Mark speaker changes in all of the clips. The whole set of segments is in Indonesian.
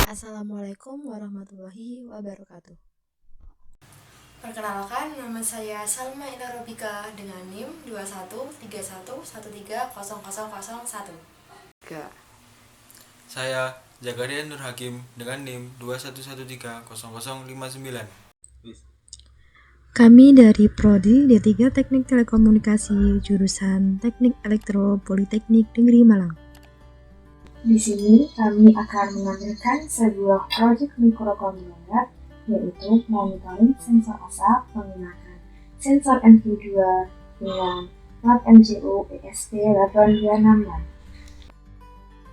Speaker 1: Assalamualaikum warahmatullahi wabarakatuh.
Speaker 2: Perkenalkan, nama saya Salma Ina Robika dengan NIM 2131130001.
Speaker 3: Saya Zakaria Nur Hakim dengan NIM 21130059.
Speaker 1: Kami dari Prodi D3 Teknik Telekomunikasi jurusan Teknik Elektro Politeknik Negeri Malang.
Speaker 4: Di sini kami akan menampilkan sebuah proyek mikrokontroler, yaitu monitoring sensor asap menggunakan sensor MQ2 dengan plat MCU ESP8266.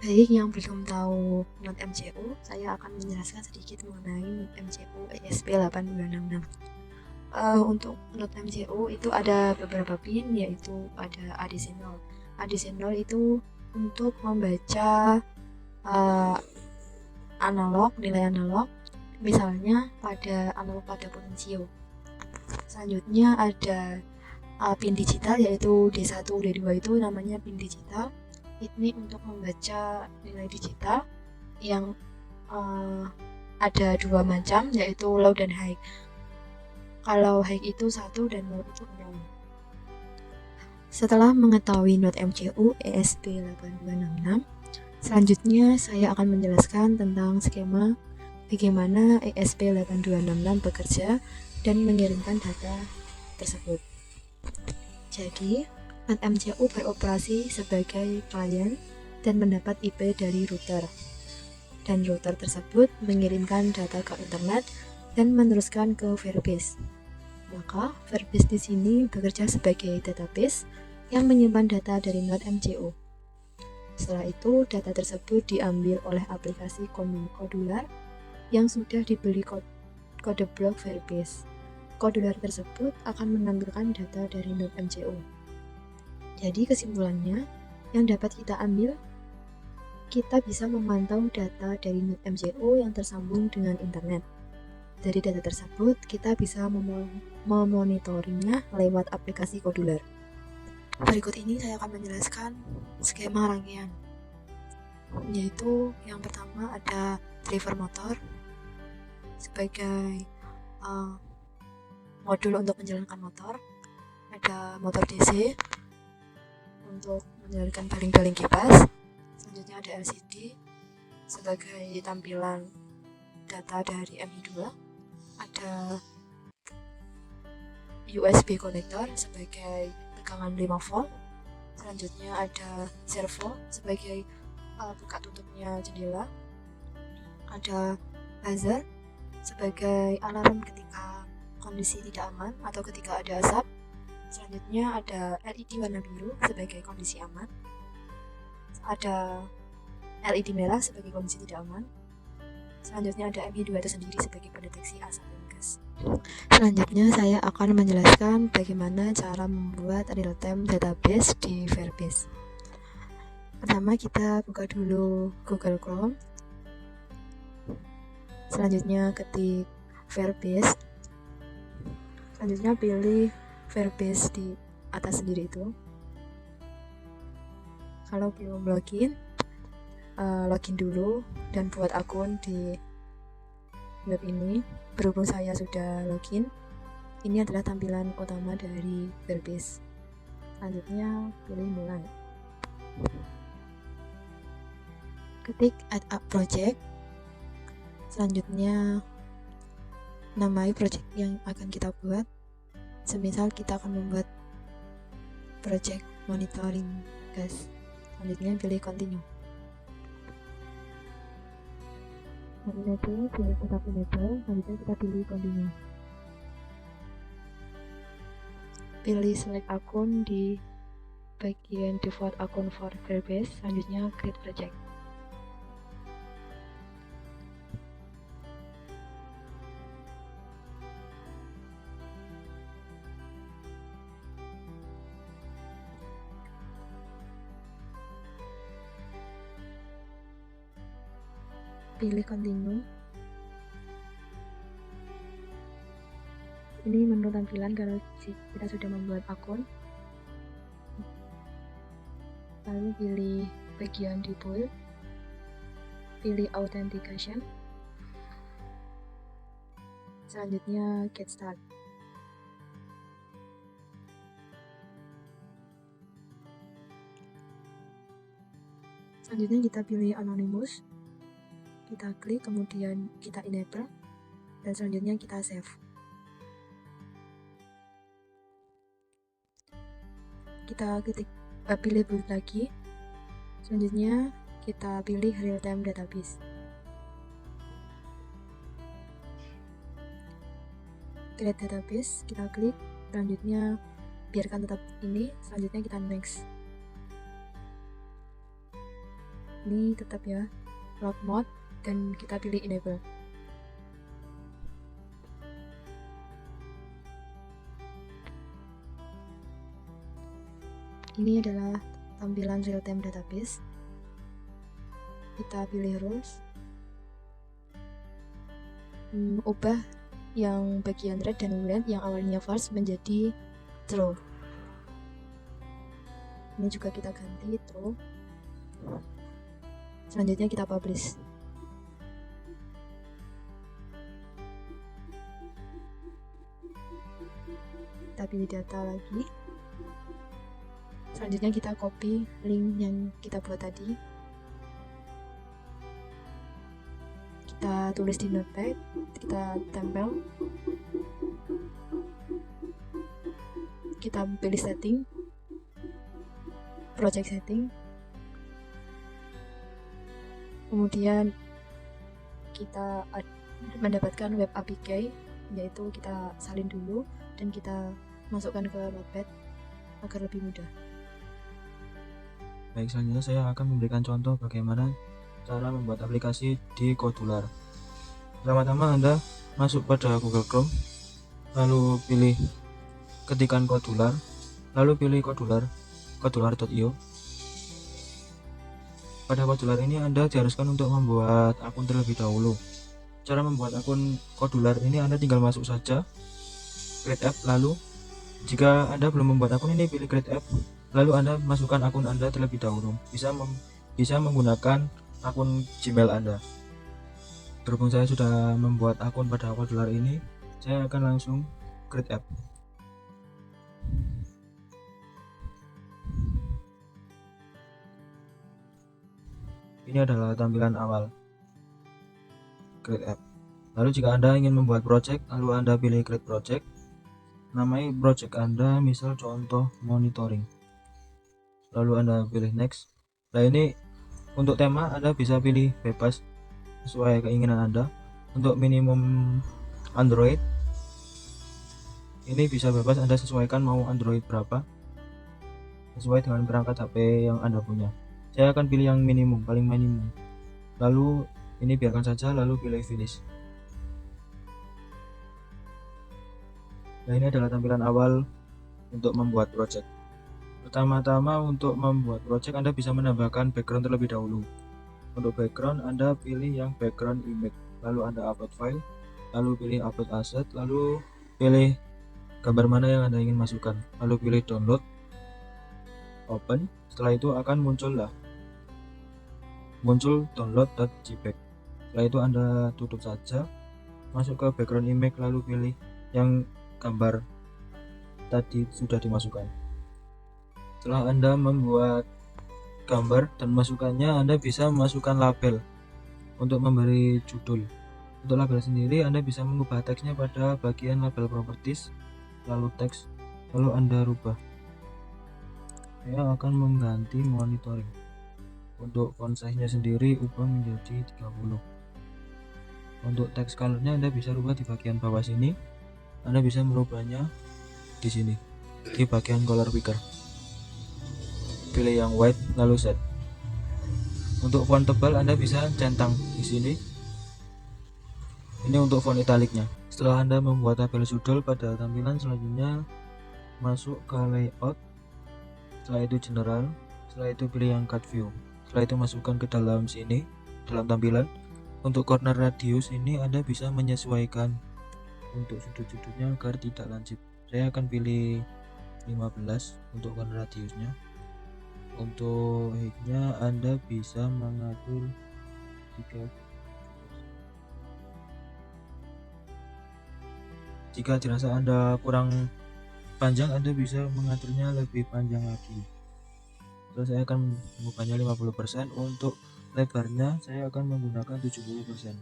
Speaker 1: Baik, yang belum tahu NOT MCU, saya akan menjelaskan sedikit mengenai NOT MCU ESP8266. Untuk NOT MCU itu ada beberapa pin, yaitu ada additional. Additional itu untuk membaca nilai analog, misalnya pada analog pada potensio. Selanjutnya ada pin digital, yaitu D1, D2 itu namanya pin digital. Ini untuk membaca nilai digital yang ada dua macam, yaitu low dan high. Kalau high itu 1 dan low itu 0. Setelah mengetahui NOT MCU ESP8266, selanjutnya saya akan menjelaskan tentang skema bagaimana ESP8266 bekerja dan mengirimkan data tersebut. Jadi, NOT MCU beroperasi sebagai klien dan mendapat IP dari router. Dan router tersebut mengirimkan data ke internet dan meneruskan ke Firebase. Maka Firebase di sini bekerja sebagai database yang menyimpan data dari NOT MCU. Setelah itu, data tersebut diambil oleh aplikasi kodular yang sudah dibeli kode blok Firebase. Kodular tersebut akan menampilkan data dari NOT MCU. Jadi kesimpulannya, yang dapat kita ambil, kita bisa memantau data dari NOT MCU yang tersambung dengan internet. Dari data tersebut, kita bisa memonitornya lewat aplikasi kodular. Berikut ini saya akan menjelaskan skema rangkaian, yaitu yang pertama ada driver motor sebagai modul untuk menjalankan motor, ada motor DC untuk menjalankan baling-baling kipas, selanjutnya ada LCD sebagai tampilan data dari MI2, ada USB konektor sebagai tegangan 5 volt, selanjutnya ada servo sebagai buka tutupnya jendela, ada buzzer sebagai alarm ketika kondisi tidak aman atau ketika ada asap, selanjutnya ada LED warna biru sebagai kondisi aman, ada LED merah sebagai kondisi tidak aman, selanjutnya ada MI2 itu sendiri sebagai pendeteksi asap dan gas. Selanjutnya saya akan menjelaskan bagaimana cara membuat real-time database di Firebase. Pertama kita buka dulu Google Chrome. Selanjutnya ketik Firebase. Selanjutnya pilih Firebase di atas sendiri itu. Kalau belum login, login dulu dan buat akun di web ini. Berhubung saya sudah login, ini adalah tampilan utama dari Firebase. Selanjutnya pilih mulai. Ketik add a project. Selanjutnya namai project yang akan kita buat. Semisal kita akan membuat project monitoring gas. Selanjutnya pilih continue. Enable, pilih tetap enable, selanjutnya kita pilih continue. Pilih select akun di bagian default akun for Firebase, selanjutnya create project. Pilih continue. Ini menu tampilan kalau kita sudah membuat akun. Lalu pilih bagian default, pilih authentication, Selanjutnya get start. Selanjutnya kita pilih anonymous, kita klik, kemudian kita enable, dan selanjutnya kita save. Kita pilih build lagi. Selanjutnya kita pilih real time database. Create database, kita klik, selanjutnya biarkan tetap ini, selanjutnya kita next. Ini tetap ya, load mode, dan kita pilih enable. Ini adalah tampilan real time database. Kita pilih rules, ubah yang bagian red dan boolean yang awalnya false menjadi true. Ini juga kita ganti true. Selanjutnya kita publish. Kita pilih data lagi. Selanjutnya kita copy link yang kita buat tadi. Kita tulis di notepad, kita tempel. Kita pilih setting, project setting. Kemudian kita mendapatkan web API, yaitu kita salin dulu dan kita masukkan ke notepad agar lebih mudah.
Speaker 5: Baik, selanjutnya saya akan memberikan contoh bagaimana cara membuat aplikasi di Kodular. Pertama-tama Anda masuk pada Google Chrome, lalu pilih ketikan Kodular, lalu pilih kodular.io. Pada Kodular ini Anda diharuskan untuk membuat akun terlebih dahulu. Cara membuat akun Kodular ini Anda tinggal masuk saja Create App, lalu jika Anda belum membuat akun ini pilih Create App, lalu Anda masukkan akun Anda terlebih dahulu. Bisa menggunakan akun Gmail Anda. Berhubung saya sudah membuat akun pada Kodular ini, saya akan langsung Create App. Ini adalah tampilan awal Create App. Lalu jika Anda ingin membuat project, lalu Anda pilih Create Project. Namai project Anda misal contoh monitoring. Lalu Anda pilih next. Nah, ini untuk tema Anda bisa pilih bebas sesuai keinginan Anda. Untuk minimum Android ini bisa bebas, Anda sesuaikan mau Android berapa sesuai dengan perangkat HP yang Anda punya. Saya akan pilih yang minimum, paling minimum. Lalu ini biarkan saja, lalu pilih finish. Nah, ini adalah tampilan awal untuk membuat project. Pertama-tama untuk membuat project Anda bisa menambahkan background terlebih dahulu. Untuk background Anda pilih yang background image, lalu Anda upload file, lalu pilih upload asset, lalu pilih gambar mana yang Anda ingin masukkan, lalu pilih download, open. Setelah itu akan muncul download.jpg. Setelah itu Anda tutup saja, masuk ke background image, lalu pilih yang gambar tadi sudah dimasukkan. Setelah Anda membuat gambar dan masukannya, Anda bisa memasukkan label untuk memberi judul. Untuk label sendiri Anda bisa mengubah teksnya pada bagian label properties, lalu teks, lalu Anda rubah. Saya akan mengganti monitoring. Untuk font size-nya sendiri ubah menjadi 30. Untuk text color-nya Anda bisa rubah di bagian bawah sini. Anda bisa merubahnya di sini di bagian color picker. Pilih yang white lalu set. Untuk font tebal Anda bisa centang di sini. Ini untuk font italiknya. Setelah Anda membuat tabel judul, pada tampilan selanjutnya masuk ke layout. Setelah itu general. Setelah itu pilih yang cut view. Setelah itu masukkan ke dalam sini, dalam tampilan. Untuk corner radius ini Anda bisa menyesuaikan untuk sudut-sudutnya agar tidak lancip. Saya akan pilih 15 untuk corner radiusnya. Untuk height-nya Anda bisa mengatur 3. Jika dirasa Anda kurang panjang, Anda bisa mengaturnya lebih panjang lagi. Terus saya akan mengubahnya 50%. Untuk lebarnya saya akan menggunakan 70%.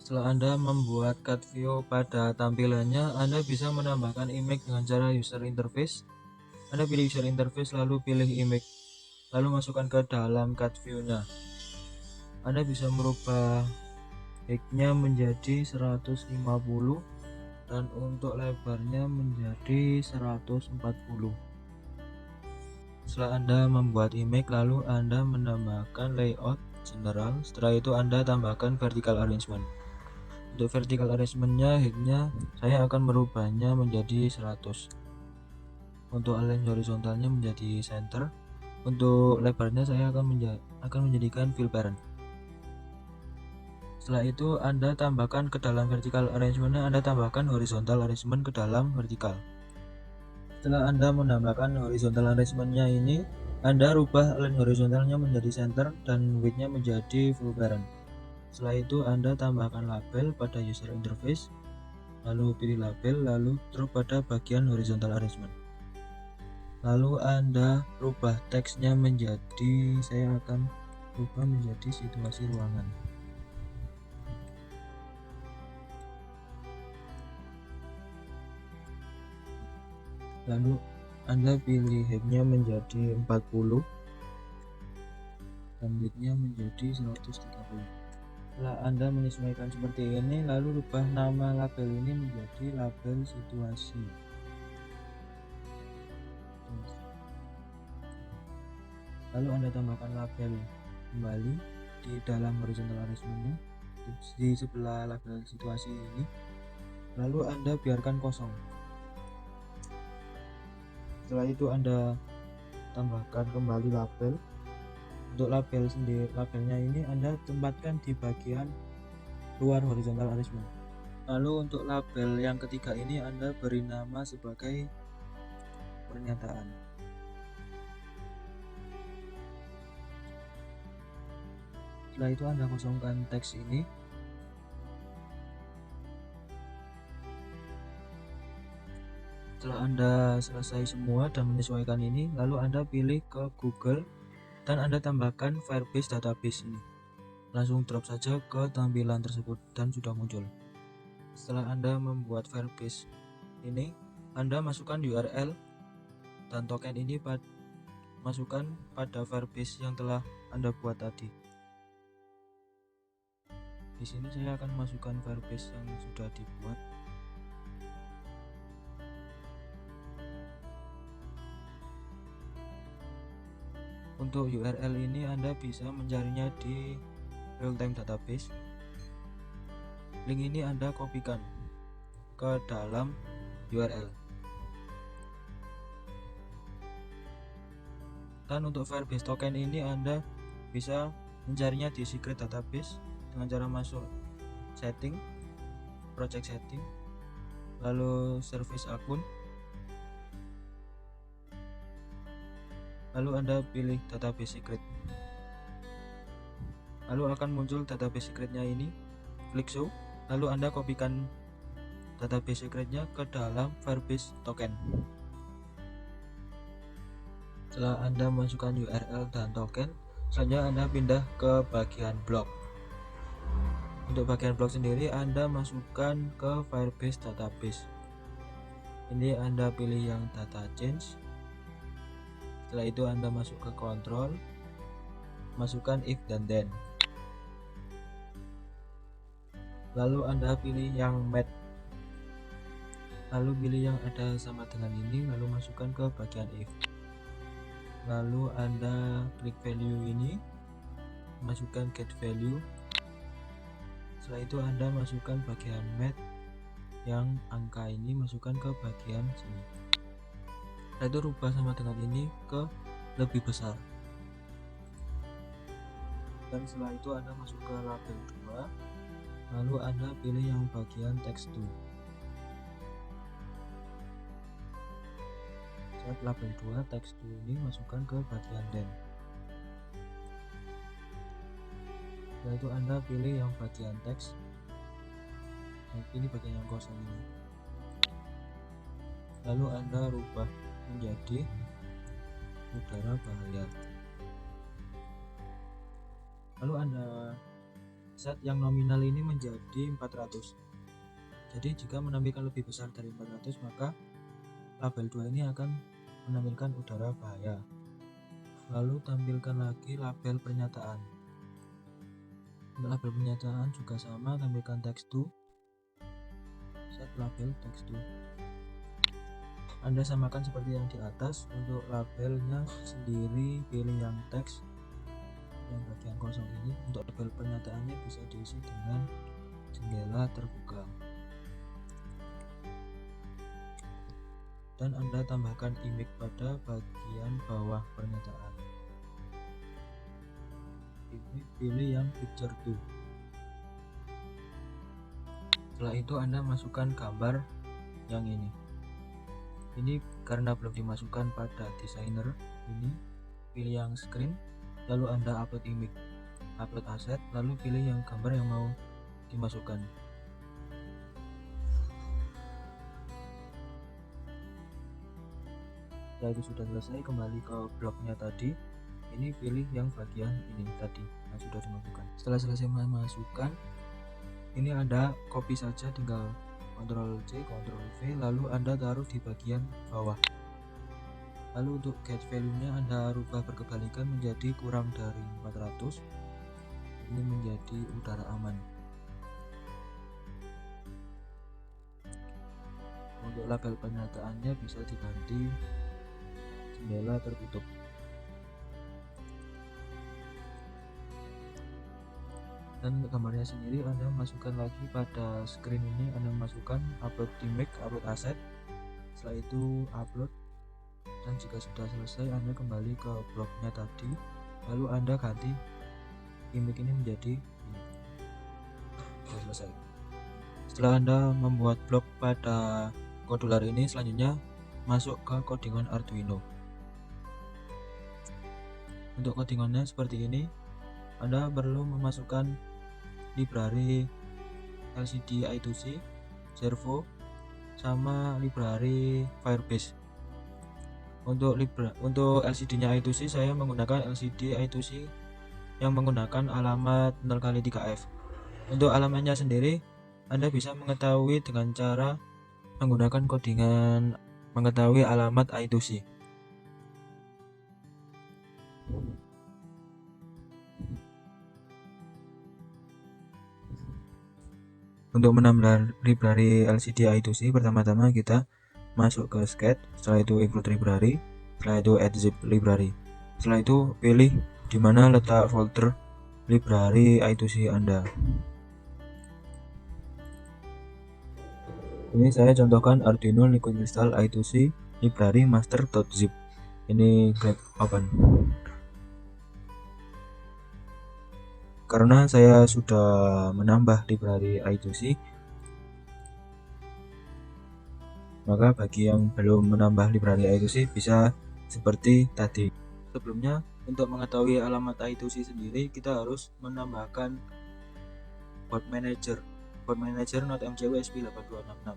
Speaker 5: Setelah Anda membuat cut view pada tampilannya, Anda bisa menambahkan image dengan cara user interface. Anda pilih user interface lalu pilih image, lalu masukkan ke dalam cut view-nya. Anda bisa merubah height-nya menjadi 150 dan untuk lebarnya menjadi 140. Setelah Anda membuat image, lalu Anda menambahkan layout general. Setelah itu Anda tambahkan vertical arrangement. Untuk vertical arrangementnya, height-nya saya akan merubahnya menjadi 100. Untuk align horizontalnya menjadi center. Untuk lebarnya saya akan menjadikan fill parent. Setelah itu Anda tambahkan ke dalam vertical arrangementnya, Anda tambahkan horizontal arrangement ke dalam vertical. Setelah Anda menambahkan horizontal arrangementnya ini, Anda rubah align horizontalnya menjadi center dan width-nya menjadi full parent. Setelah itu Anda tambahkan label pada user interface, lalu pilih label, lalu drop pada bagian horizontal arrangement. Lalu Anda rubah teksnya menjadi, saya akan rubah menjadi situasi ruangan. Lalu Anda pilih height-nya menjadi 40 dan width-nya menjadi 130. Setelah Anda menyesuaikan seperti ini, lalu rubah nama label ini menjadi label situasi. Lalu Anda tambahkan label kembali di dalam horizontal arrangement-nya di sebelah label situasi ini. Lalu Anda biarkan kosong. Setelah itu Anda tambahkan kembali label. Untuk label sendiri, labelnya ini Anda tempatkan di bagian luar horizontal arrangement. Lalu untuk label yang ketiga ini Anda beri nama sebagai pernyataan. Setelah itu Anda kosongkan teks ini. Setelah Anda selesai semua dan menyesuaikan ini, lalu Anda pilih ke Google dan Anda tambahkan Firebase database ini. Langsung drop saja ke tampilan tersebut dan sudah muncul. Setelah Anda membuat Firebase ini, Anda masukkan URL dan token ini masukkan pada Firebase yang telah Anda buat tadi. Di sini saya akan masukkan Firebase yang sudah dibuat. Untuk URL ini Anda bisa mencarinya di real-time database. Link ini Anda kopikan ke dalam URL. Dan untuk Firebase token ini Anda bisa mencarinya di secret database dengan cara masuk setting, project setting, lalu service akun, lalu Anda pilih database secret. Lalu akan muncul database secretnya ini, klik show, lalu Anda kopikan database secretnya ke dalam Firebase token. Setelah Anda masukkan URL dan token, selanjutnya Anda pindah ke bagian blog. Untuk bagian blog sendiri Anda masukkan ke Firebase database. Ini Anda pilih yang data change. Setelah itu Anda masuk ke control, masukkan if dan then. Lalu Anda pilih yang match. Lalu pilih yang ada sama dengan ini, lalu masukkan ke bagian if. Lalu Anda klik value ini, masukkan get value. Setelah itu Anda masukkan bagian match yang angka ini, masukkan ke bagian sini. Setelah itu rubah sama dengan ini ke lebih besar. Dan setelah itu Anda masuk ke label 2, lalu Anda pilih yang bagian text to. Saat label 2 text to ini masukkan ke bagian then. Setelah itu Anda pilih yang bagian teks. Ini bagian yang kosong ini. Lalu Anda rubah menjadi udara bahaya. Lalu Anda set yang nominal ini menjadi 400. Jadi jika menampilkan lebih besar dari 400, maka label 2 ini akan menampilkan udara bahaya. Lalu tampilkan lagi label pernyataan. Untuk label pernyataan juga sama, tampilkan text to, set label text to. Anda samakan seperti yang di atas. Untuk labelnya sendiri pilih yang teks, yang bagian kosong ini. Untuk label pernyataannya bisa diisi dengan jendela terbuka. Dan Anda tambahkan image pada bagian bawah pernyataan. Ini pilih yang picture to. Setelah itu Anda masukkan gambar yang ini. Ini karena belum dimasukkan pada designer, ini pilih yang screen, lalu Anda upload image, upload aset, lalu pilih yang gambar yang mau dimasukkan. Setelah itu sudah selesai, kembali ke bloknya tadi. Ini pilih yang bagian ini tadi yang sudah dimasukkan. Setelah selesai memasukkan, ini Anda copy saja, tinggal Ctrl C, Ctrl V, lalu Anda taruh di bagian bawah. Lalu untuk get value-nya Anda rubah berkebalikan menjadi kurang dari 400. Ini menjadi udara aman. Untuk label pernyataannya bisa diganti jendela tertutup. Dan untuk gambarnya sendiri Anda masukkan lagi pada screen ini, Anda masukkan upload image, upload aset, setelah itu upload, dan jika sudah selesai Anda kembali ke bloknya tadi, lalu Anda ganti image ini menjadi ini. Sudah selesai. Setelah Anda membuat blok pada kodular ini, selanjutnya masuk ke codingan Arduino. Untuk codingannya seperti ini. Anda perlu memasukkan library LCD I2C, servo, sama library Firebase. Untuk LCD-nya I2C saya menggunakan LCD I2C yang menggunakan alamat 0x3F. Untuk alamatnya sendiri Anda bisa mengetahui dengan cara menggunakan codingan mengetahui alamat I2C. Untuk menambah library LCD I2C, pertama-tama kita masuk ke sketch, setelah itu include library, setelah itu add zip library. Setelah itu pilih di mana letak folder library I2C Anda. Ini saya contohkan Arduino Liquid Crystal I2C library master.zip. Ini klik open. Karena saya sudah menambah library I2C, maka bagi yang belum menambah library I2C bisa seperti tadi. Sebelumnya, untuk mengetahui alamat I2C sendiri, kita harus menambahkan board manager NodeMCU ESP8266.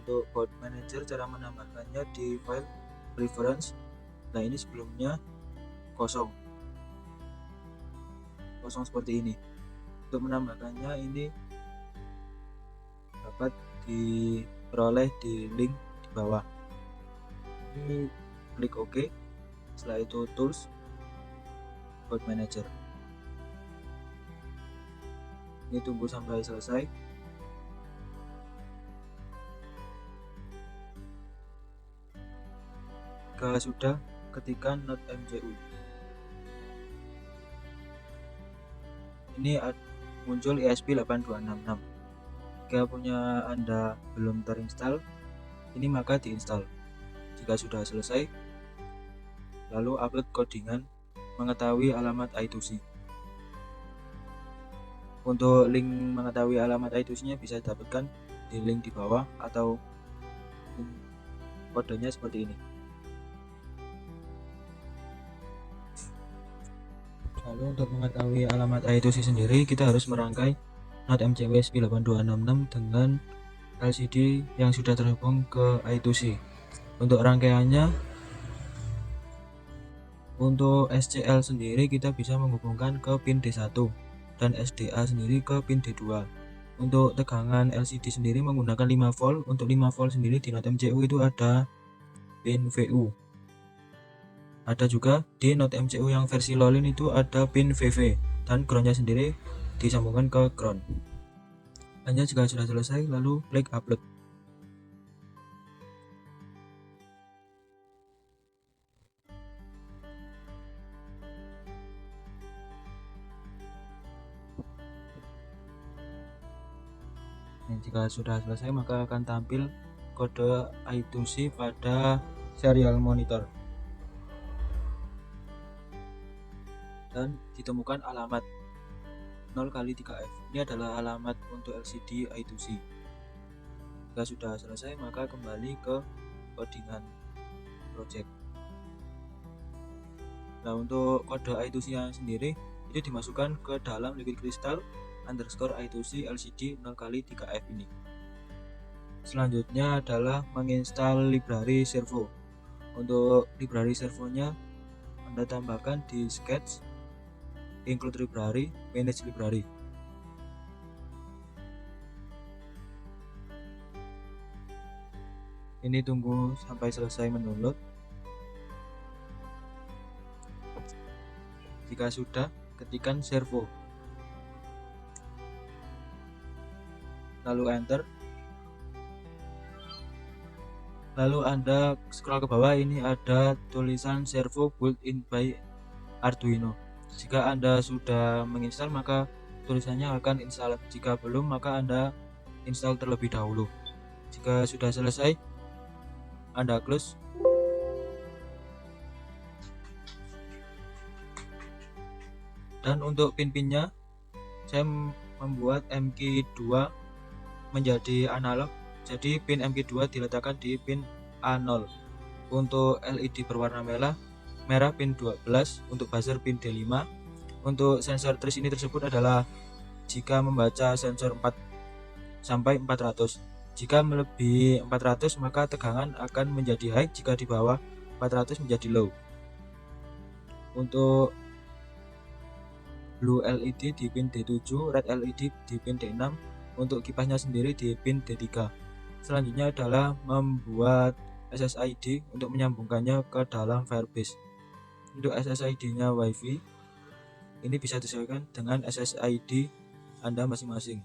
Speaker 5: Untuk board manager, cara menambahkannya di file reference. Nah, ini sebelumnya kosong seperti ini. Untuk menambahkannya ini dapat diperoleh di link di bawah. Ini klik OK. Setelah itu tools, board manager. Ini tunggu sampai selesai. Jika sudah, ketikkan NodeMCU. Ini muncul ESP8266. Jika punya Anda belum terinstall, ini maka diinstal. Jika sudah selesai, lalu upload codingan mengetahui alamat I2C. Untuk link mengetahui alamat I2C-nya bisa didapatkan di link di bawah atau kodenya seperti ini. Lalu untuk mengetahui alamat I2C sendiri, kita harus merangkai NOT MCU ESP8266 dengan LCD yang sudah terhubung ke I2C. Untuk rangkaiannya, untuk SCL sendiri kita bisa menghubungkan ke pin D1 dan SDA sendiri ke pin D2. Untuk tegangan LCD sendiri menggunakan 5 volt. Untuk 5 volt sendiri di NOT MCU itu ada pin VU. Ada juga di NOT MCU yang versi low-line itu ada pin VV, dan groundnya sendiri disambungkan ke ground. Hanya jika sudah selesai, lalu klik upload. Jika sudah selesai, maka akan tampil kode I2C pada serial monitor dan ditemukan alamat 0x3F. Ini adalah alamat untuk LCD I2C. Jika sudah selesai, maka kembali ke codingan project. Nah, untuk kode I2C yang sendiri itu dimasukkan ke dalam liquid crystal underscore I2C LCD 0x3F ini. Selanjutnya adalah menginstal library servo. Untuk library servonya Anda tambahkan di sketch, include library, manage library. Ini tunggu sampai selesai mendownload. Jika sudah, ketikkan servo, lalu enter. Lalu Anda scroll ke bawah, ini ada tulisan servo built-in by Arduino. Jika Anda sudah menginstal, maka tulisannya akan install. Jika belum, maka Anda install terlebih dahulu. Jika sudah selesai, Anda close. Dan untuk pin-pinnya, saya membuat MK2 menjadi analog. Jadi pin MK2 diletakkan di pin A0. Untuk LED berwarna merah pin 12, untuk buzzer pin D5. Untuk sensor trace ini tersebut adalah jika membaca sensor 4 sampai 400. Jika melebihi 400 maka tegangan akan menjadi high, jika di bawah 400 menjadi low. Untuk blue LED di pin D7, red LED di pin D6, untuk kipasnya sendiri di pin D3. Selanjutnya adalah membuat SSID untuk menyambungkannya ke dalam Firebase. Untuk SSID-nya WiFi, ini bisa disesuaikan dengan SSID Anda masing-masing.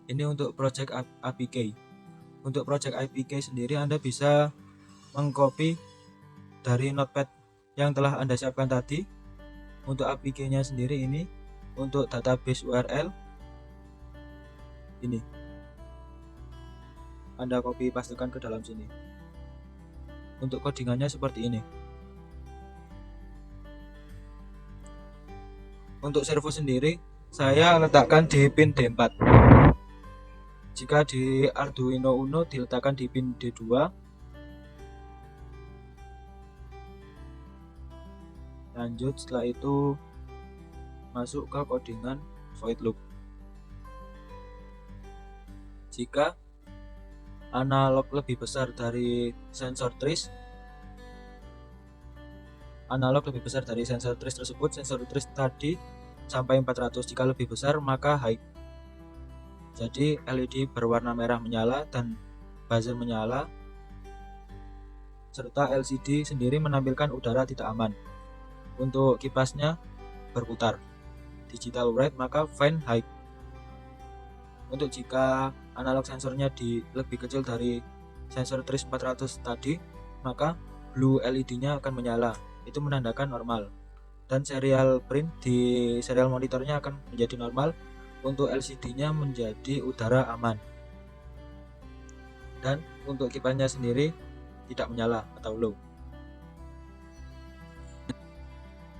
Speaker 5: Ini untuk project APK. Untuk project APK sendiri Anda bisa mengcopy dari notepad yang telah Anda siapkan tadi. Untuk APK-nya sendiri ini untuk database URL ini Anda copy pastekan ke dalam sini. Untuk codingannya seperti ini. Untuk servo sendiri saya letakkan di pin D4. Jika di Arduino Uno diletakkan di pin D2. Lanjut, setelah itu masuk ke codingan void loop. Jika analog lebih besar dari sensor trace, tersebut, sensor trace tadi sampai 400. Jika lebih besar maka high. Jadi LED berwarna merah menyala dan buzzer menyala, serta LCD sendiri menampilkan udara tidak aman. Untuk kipasnya berputar digital write, maka fan high. Untuk jika analog sensornya lebih kecil dari sensor trace 400 tadi, maka blue LED-nya akan menyala. Itu menandakan normal. Dan serial print di serial monitornya akan menjadi normal. Untuk LCD-nya menjadi udara aman. Dan untuk kipasnya sendiri tidak menyala atau low.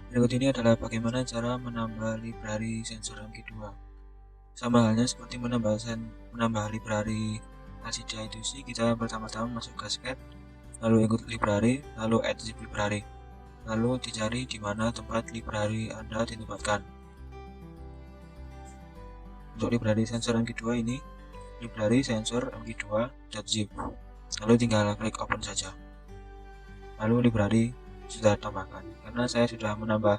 Speaker 5: Berikut ini adalah bagaimana cara menambah library sensor MK2. Sama halnya seperti menambah library LCD I2C, kita pertama-tama masuk ke sketch, lalu ikut library, lalu add zip library. lalu dicari di mana tempat library Anda ditempatkan. Untuk library sensor MQ2 ini, library sensor mq2.zip, lalu tinggal klik open saja. Lalu library sudah tambahkan. Karena saya sudah menambah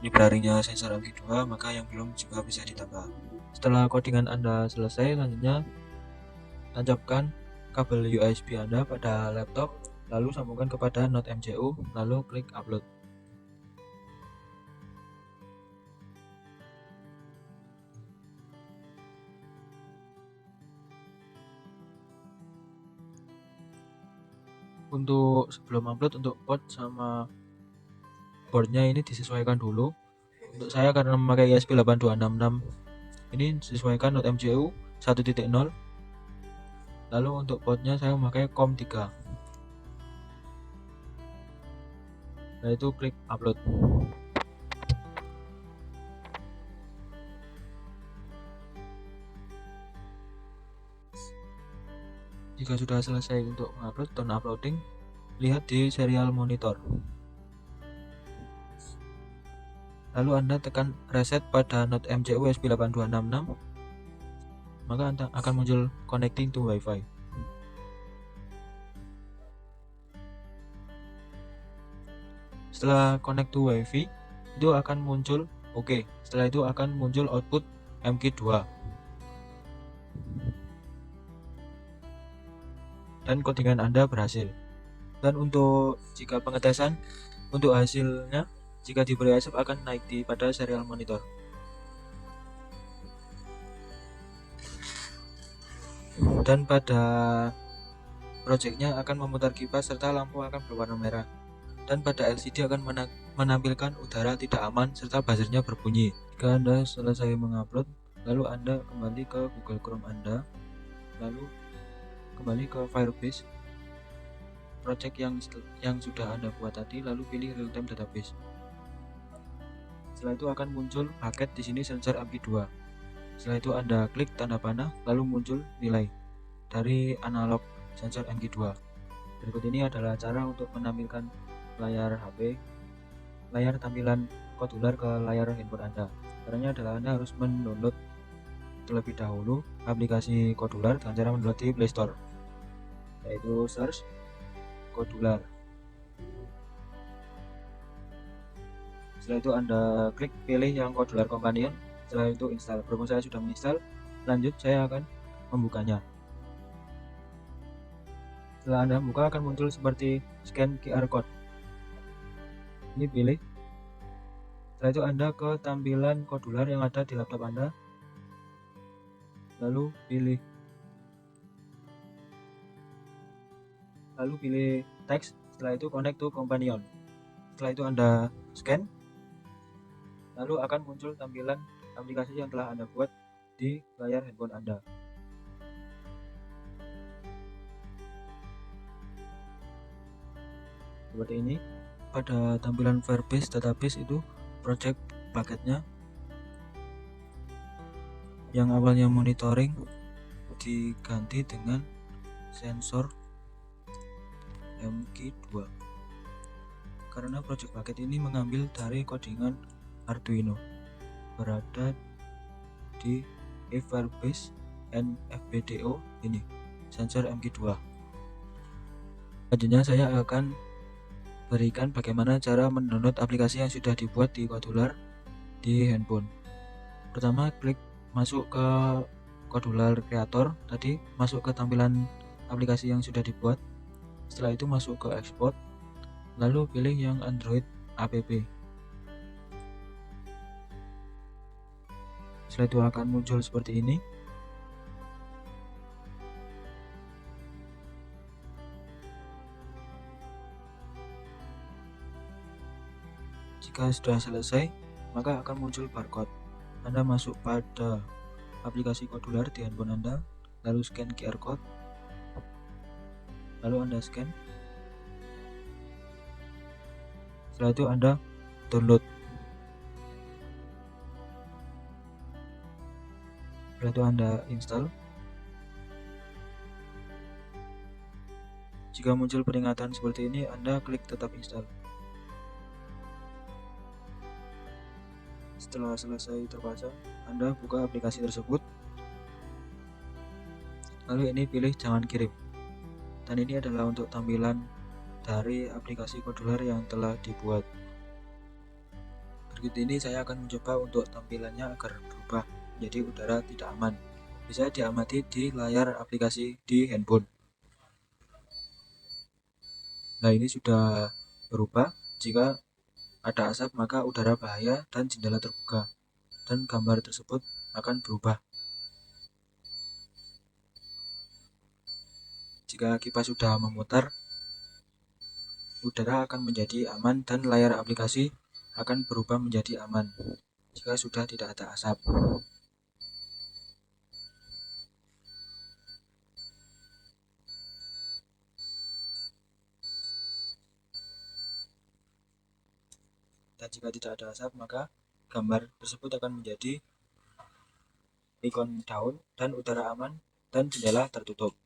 Speaker 5: library-nya sensor MQ2, maka yang belum juga bisa ditambah. Setelah codingan Anda selesai, selanjutnya tancapkan kabel USB Anda pada laptop, lalu sambungkan kepada Node MCU, lalu klik upload. Untuk sebelum upload, untuk port sama boardnya ini disesuaikan dulu. Untuk saya karena memakai ESP8266 ini disesuaikan Node MCU 1.0. Lalu untuk portnya saya memakai COM3. Nah, itu klik upload. Jika sudah selesai untuk mengupload, turn uploading, lihat di serial monitor. Lalu Anda tekan reset pada Node MCU ESP8266, maka Anda akan muncul connecting to Wi-Fi. Setelah connect to Wi-Fi, itu akan muncul OK. Setelah itu akan muncul output MQ2. Dan codingan Anda berhasil. Dan untuk jika pengetesan, untuk hasilnya jika diberi ASAP akan naik pada serial monitor. Dan pada projectnya akan memutar kipas serta lampu akan berwarna merah. Dan pada LCD akan menampilkan udara tidak aman serta buzzernya berbunyi. Jika Anda selesai mengupload, lalu Anda kembali ke Google Chrome Anda, lalu kembali ke Firebase project yang sudah Anda buat tadi, lalu pilih real time database. Setelah itu akan muncul paket di sini sensor MQ2. Setelah itu Anda klik tanda panah, lalu muncul nilai dari analog sensor MQ2. Berikut ini adalah cara untuk menampilkan layar HP, layar tampilan kodular ke layar handphone Anda. Caranya adalah Anda harus mendownload terlebih dahulu aplikasi kodular dengan cara mendownload di Play Store, yaitu search kodular. Setelah itu Anda klik pilih yang kodular companion. Setelah itu install. Berhubung saya sudah menginstal, lanjut saya akan membukanya. Setelah Anda buka akan muncul seperti scan QR code. Ini pilih. Setelah itu Anda ke tampilan kodular yang ada di laptop Anda, lalu pilih teks. Setelah itu connect to companion. Setelah itu Anda scan, lalu akan muncul tampilan aplikasi yang telah Anda buat di layar handphone Anda. Seperti ini. Pada tampilan Firebase database itu project paketnya yang awalnya monitoring diganti dengan sensor MQ2 karena project paket ini mengambil dari codingan Arduino berada di Firebase NFBDO ini sensor MQ2. Selanjutnya saya akan berikan bagaimana cara mendownload aplikasi yang sudah dibuat di kodular di handphone. Pertama, klik masuk ke kodular creator tadi, masuk ke tampilan aplikasi yang sudah dibuat. Setelah itu masuk ke export, lalu pilih yang Android app. Setelah itu akan muncul seperti ini. Jika sudah selesai, maka akan muncul barcode. Anda masuk pada aplikasi kodular di handphone Anda, lalu scan QR code, lalu Anda scan. Setelah itu Anda download. Setelah itu Anda install. Jika muncul peringatan seperti ini, Anda klik tetap install. Setelah selesai terpasang, Anda buka aplikasi tersebut. Lalu ini pilih jangan kirim. Dan ini adalah untuk tampilan dari aplikasi Kodular yang telah dibuat. Berikut ini saya akan mencoba untuk tampilannya agar berubah menjadi udara tidak aman. Bisa diamati di layar aplikasi di handphone. Nah, ini sudah berubah. Jika ada asap maka udara bahaya dan jendela terbuka, dan gambar tersebut akan berubah. Jika kipas sudah memutar, udara akan menjadi aman dan layar aplikasi akan berubah menjadi aman jika sudah tidak ada asap. Dan jika tidak ada asap, maka gambar tersebut akan menjadi ikon daun dan udara aman dan jendela tertutup.